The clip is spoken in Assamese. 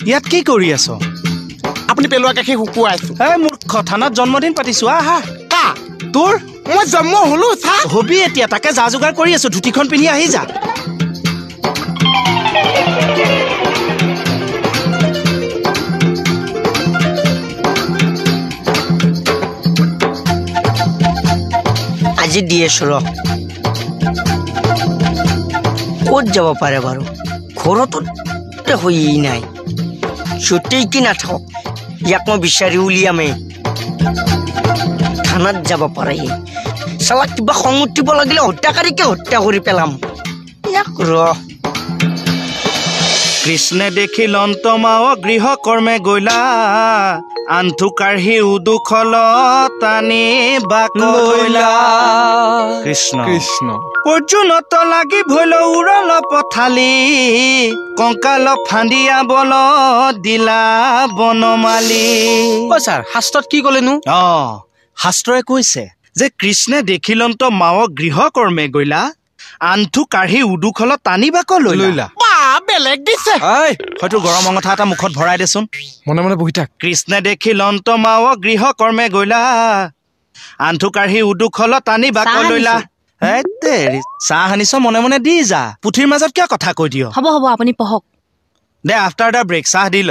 ইয়াত কি কৰি আছ? আপুনি পেলোৱা গাখীৰ শুকুৱাইছো। এই মূৰ্খ, থানাত জন্মদিন পাতিছো। আহা কা তোৰ মই জন্ম হলো চা হবি এতিয়া, তাকে যা যোগাৰ কৰি আছো। ধুতিখন পিন্ধি আহি যা। আজি দি আছো ৰ। ক'ত যাব পাৰে বাৰু? ঘৰতো হৈয়েই নাই। য'তেই কি নাথাকক ইয়াক মই বিচাৰি উলিয়ামেই। থানাত যাব পাৰে চালা, কিবা খং উঠিব লাগিলে হত্যাকাৰীকে হত্যা কৰি পেলাম ইয়াক। ৰ কৃষ্ণে দেখি লন্তমাও গৃহ কৰ্মে গৈলা, আণ্ঠু কাঢ়ি উদুখল টানি বাক লৈলা। কৃষ্ণ কৃষ্ণ অৰ্জুনত লাগি ভৈল উৰল পথালি, কংকাল ফান্দিয়া বল দিলা বনমালী। ছাৰ শাস্ত্ৰত কি ক'লেনো? শাস্ত্ৰই কৈছে যে কৃষ্ণে দেখিলন্ত মাৱক গৃহ কৰ্মে গৈলা, আণ্ঠু কাঢ়ি উদুখল টানি বাক লৈলা। বা বেলেগ দিছে। হয়তো গৰম অঙঠা এটা মুখত ভৰাই দেচোন। মনে মনে বহি থাক। কৃষ্ণে দেখিলন্ত মাৱক গৃহ কৰ্মে গৈলা, আণ্ঠু কাঢ়ি উদুখল টানি বাক লৈলা। চাহ আনিছ, মনে মনে দি যা। পুথিৰ মাজত কিয় কথা কৈ দিয়? হ'ব হ'ব, আপুনি পঢ়ক। দে আফটাৰ দ্য ব্ৰেক চাহ দি ল।